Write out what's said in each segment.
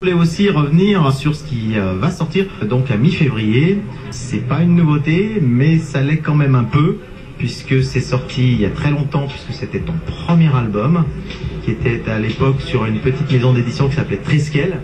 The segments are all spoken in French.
Je voulais aussi revenir sur ce qui va sortir donc à mi-février. C'est pas une nouveauté, mais ça l'est quand même un peu, puisque c'est sorti il y a très longtemps, puisque c'était ton premier album, qui était à l'époque sur une petite maison d'édition qui s'appelait Triskel,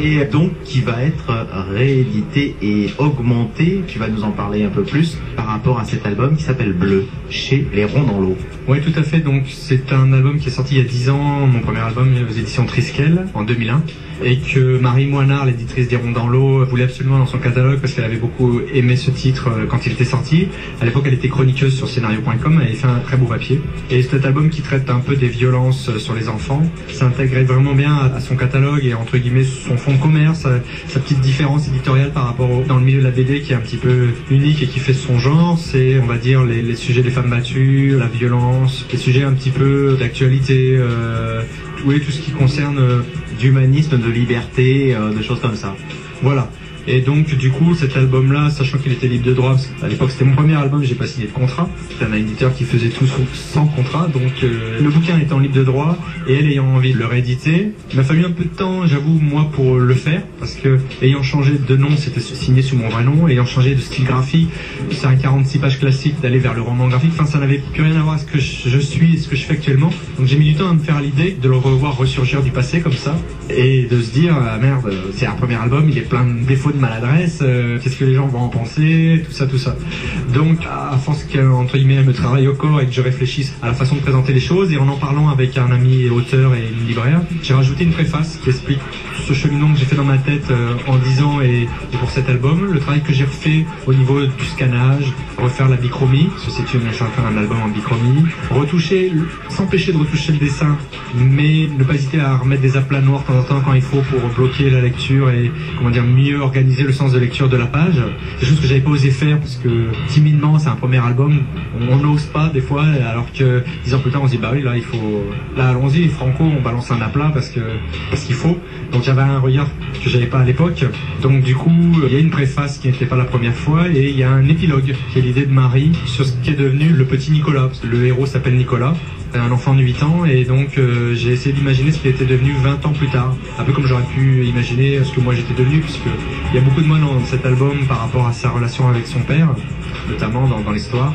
et donc qui va être réédité et augmenté. Tu vas nous en parler un peu plus par rapport à cet album qui s'appelle Bleu, chez Les Ronds dans l'eau. Oui, tout à fait. Donc, c'est un album qui est sorti il y a 10 ans, mon premier album aux éditions Triskel, en 2001, et que Marie Moinard, l'éditrice des Ronds dans l'eau, voulait absolument dans son catalogue parce qu'elle avait beaucoup aimé ce titre quand il était sorti. À l'époque, elle était chroniqueuse sur Scenario.com, elle avait fait un très beau papier. Et cet album qui traite un peu des violences sur les enfants s'intégrait vraiment bien à son catalogue et entre guillemets son fond de commerce, sa petite différence éditoriale par rapport dans le milieu de la BD qui est un petit peu unique et qui fait son genre. C'est, on va dire, les sujets des femmes battues, la violence, les sujets un petit peu d'actualité, oui, tout ce qui concerne d'humanisme, de liberté, de choses comme ça. Voilà. Et donc, du coup, cet album-là, sachant qu'il était libre de droit, parce qu'à l'époque c'était mon premier album, j'ai pas signé de contrat. C'était un éditeur qui faisait tout sans contrat, donc le bouquin étant libre de droit, et elle ayant envie de le rééditer, il m'a fallu un peu de temps, j'avoue, moi, pour le faire, parce que ayant changé de nom, c'était signé sous mon vrai nom, ayant changé de style graphique, c'est un 46 pages classique d'aller vers le roman graphique, enfin, ça n'avait plus rien à voir avec ce que je suis et ce que je fais actuellement. Donc j'ai mis du temps à me faire à l'idée de le revoir ressurgir du passé comme ça, et de se dire, ah, merde, c'est un premier album, il est plein de défauts, de maladresse, qu'est-ce que les gens vont en penser, tout ça. Donc, à force qu'entre guillemets, elle me travaille au corps et que je réfléchisse à la façon de présenter les choses, et en parlant avec un ami auteur et une libraire, j'ai rajouté une préface qui explique ce cheminement que j'ai fait dans ma tête en 10 ans et pour cet album, le travail que j'ai refait au niveau du scannage, refaire la bichromie, parce que c'est un album en bichromie, retoucher, s'empêcher de retoucher le dessin, mais ne pas hésiter à remettre des aplats noirs de temps en temps quand il faut pour bloquer la lecture et, comment dire, mieux organiser le sens de lecture de la page. C'est des choses que j'avais pas osé faire parce que timidement, c'est un premier album, on n'ose pas des fois, alors que 10 ans plus tard on se dit bah oui, là il faut, là allons-y Franco, on balance un aplat parce qu'il faut. Donc j'avais un regard que j'avais pas à l'époque. Donc du coup il y a une préface qui n'était pas la première fois et il y a un épilogue qui est l'idée de Marie sur ce qui est devenu le petit Nicolas. Le héros s'appelle Nicolas, un enfant de 8 ans, et donc j'ai essayé d'imaginer ce qui était devenu 20 ans plus tard, un peu comme j'aurais pu imaginer ce que moi j'étais devenu, puisque il y a beaucoup de moi dans cet album par rapport à sa relation avec son père, notamment dans l'histoire.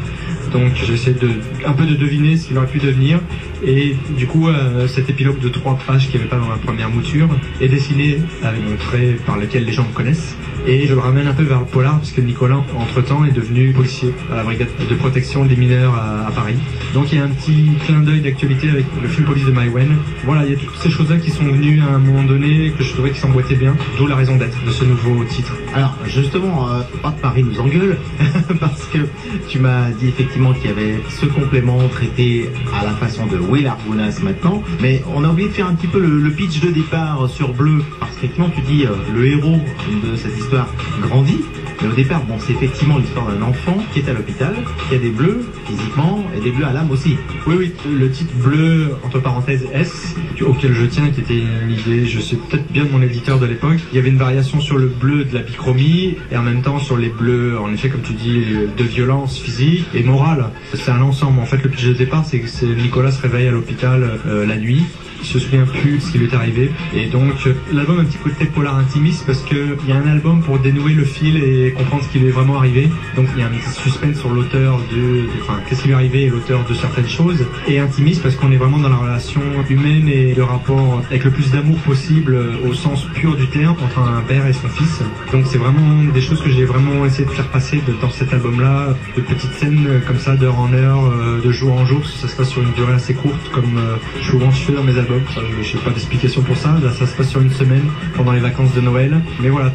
Donc j'ai essayé un peu de deviner ce qu'il aurait pu devenir, et du coup cet épilogue de 3 pages qui n'y avait pas dans la première mouture est dessiné avec mon trait par lequel les gens me connaissent, et je le ramène un peu vers le polar puisque Nicolas entre-temps est devenu policier à la brigade de protection des mineurs à Paris. Donc il y a un petit clin d'œil d'actualité avec le film Police de Maïwenn. Voilà, il y a toutes ces choses-là qui sont venues à un moment donné que je trouvais qui s'emboîtaient bien, d'où la raison d'être de ce nouveau titre. Alors justement, pas de Paris nous engueule parce que tu m'as dit effectivement qu'il y avait ce complément traité à la façon de Will Arbunas maintenant, mais on a oublié de faire un petit peu le pitch de départ sur Bleu, parce qu'effectivement tu dis le héros de cette histoire grandit, mais au départ bon, c'est effectivement l'histoire d'un enfant qui est à l'hôpital, qui a des bleus physiquement et des bleus à l'âme aussi. Oui, le titre Bleu entre parenthèses S auquel je tiens, qui était une idée, je sais peut-être bien de mon éditeur de l'époque. Il y avait une variation sur le bleu de la bichromie et en même temps sur les bleus, en effet comme tu dis, de violence physique et morale. C'est un ensemble. En fait, le pitch de départ, c'est que Nicolas se réveille à l'hôpital la nuit. Il se souvient plus ce qui lui est arrivé, et donc l'album a un petit côté polar intimiste parce que il y a un album pour dénouer le fil et comprendre ce qui lui est vraiment arrivé. Donc il y a un petit suspense sur l'auteur qu'est-ce qui lui est arrivé et l'auteur de certaines choses, et intimiste parce qu'on est vraiment dans la relation humaine et le rapport avec le plus d'amour possible au sens pur du terme entre un père et son fils. Donc c'est vraiment des choses que j'ai vraiment essayé de faire passer dans cet album-là, de petites scènes comme ça d'heure en heure, de jour en jour, parce que ça se passe sur une durée assez courte comme souvent je fais dans mes albums. Ça, je n'ai pas d'explication pour ça. Là, ça se passe sur une semaine pendant les vacances de Noël. Mais voilà.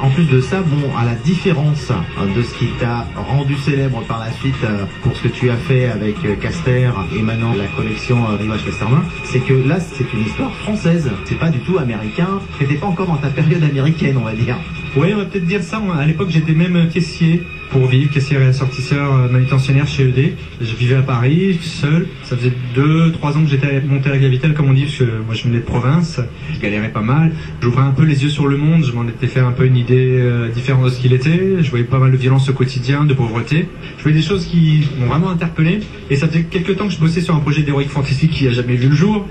En plus de ça, bon, à la différence de ce qui t'a rendu célèbre par la suite pour ce que tu as fait avec Caster et maintenant la collection Rivage Casterman, c'est que là, c'est une histoire française. C'est pas du tout américain. T'étais pas encore dans ta période américaine, on va dire. Ouais, on va peut-être dire ça. À l'époque, j'étais même caissier pour vivre, caissier et assortisseur manutentionnaire chez ED. Je vivais à Paris, seul. Ça faisait 2-3 ans que j'étais monté à la Gavitelle, comme on dit, parce que moi je venais de province. Je galérais pas mal. J'ouvrais un peu les yeux sur le monde. Je m'en étais fait un peu une idée différente de ce qu'il était. Je voyais pas mal de violence au quotidien, de pauvreté. Je voyais des choses qui m'ont vraiment interpellé. Et ça faisait quelques temps que je bossais sur un projet d'Heroic Fantasy qui a jamais vu le jour.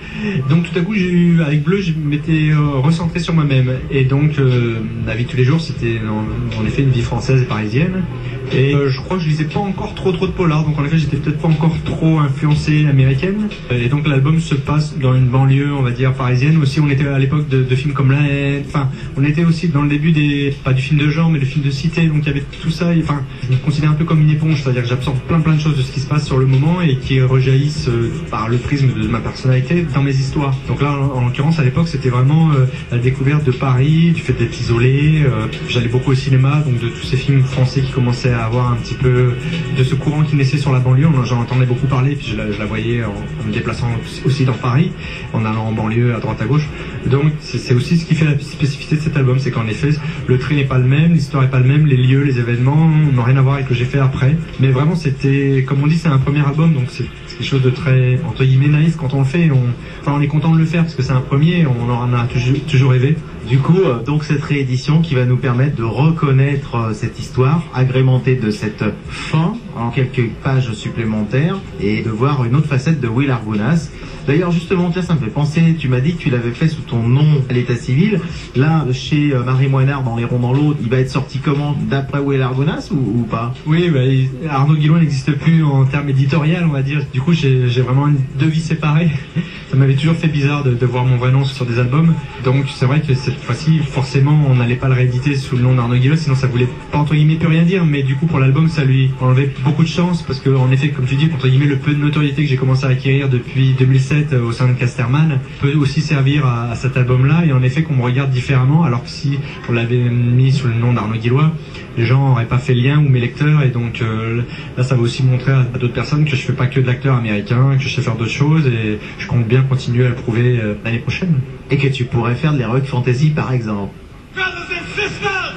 Donc tout à coup, avec Bleu, je m'étais recentré sur moi-même. Et donc, la vie de tous les jours, c'était en effet une vie française et parisienne. Et je crois que je lisais pas encore trop de polar, donc en effet j'étais peut-être pas encore trop influencé américaine. Et donc l'album se passe dans une banlieue, on va dire, parisienne. Aussi on était à l'époque de films comme La Haine, enfin on était aussi dans le début pas du film de genre mais du film de cité, donc il y avait tout ça. Et, enfin je me considère un peu comme une éponge, c'est-à-dire que j'absorbe plein de choses de ce qui se passe sur le moment et qui rejaillissent par le prisme de ma personnalité dans mes histoires. Donc là en l'occurrence à l'époque c'était vraiment la découverte de Paris, du fait d'être isolé. J'allais beaucoup au cinéma, donc de tous ces films français qui commençaient à avoir un petit peu de ce courant qui naissait sur la banlieue. J'en entendais beaucoup parler, puis je la voyais en me déplaçant aussi dans Paris, en allant en banlieue à droite à gauche. Donc c'est aussi ce qui fait la spécificité de cet album, c'est qu'en effet le trait n'est pas le même, l'histoire n'est pas le même, les lieux, les événements n'ont rien à voir avec ce que j'ai fait après. Mais vraiment c'était, comme on dit, c'est un premier album, donc c'est quelque chose de très, entre guillemets, naïf quand on le fait. On est content de le faire parce que c'est un premier, on en a toujours rêvé. Du coup, donc cette réédition qui va nous permettre de reconnaître cette histoire, agrémentée de cette fin en quelques pages supplémentaires et de voir une autre facette de Will Argonas. D'ailleurs, justement, tiens, ça me fait penser, tu m'as dit que tu l'avais fait sous ton nom à l'état civil. Là, chez Marie Moinard, dans Les Ronds dans l'eau, il va être sorti comment? D'après Will Argonas ou pas? Oui, Arnaud Guillon n'existe plus en termes éditorial, on va dire. Du coup, j'ai vraiment deux vies séparées. Ça m'avait toujours fait bizarre de voir mon vrai nom sur des albums. Donc, c'est vrai que cette fois-ci, forcément, on n'allait pas le rééditer sous le nom d'Arnaud Guillon, sinon ça voulait pas, entre guillemets, plus rien dire. Mais du coup, pour l'album, ça lui enlevait beaucoup de chance parce que, en effet, comme tu dis, entre guillemets, le peu de notoriété que j'ai commencé à acquérir depuis 2007 au sein de Casterman peut aussi servir à cet album-là, et en effet qu'on me regarde différemment, alors que si on l'avait mis sous le nom d'Arnaud Guillois, les gens n'auraient pas fait le lien, ou mes lecteurs, et donc là ça va aussi montrer à d'autres personnes que je fais pas que de l'acteur américain, que je sais faire d'autres choses, et je compte bien continuer à le prouver l'année prochaine. Et que tu pourrais faire de l'Heroic Fantasy par exemple. Brothers and sisters!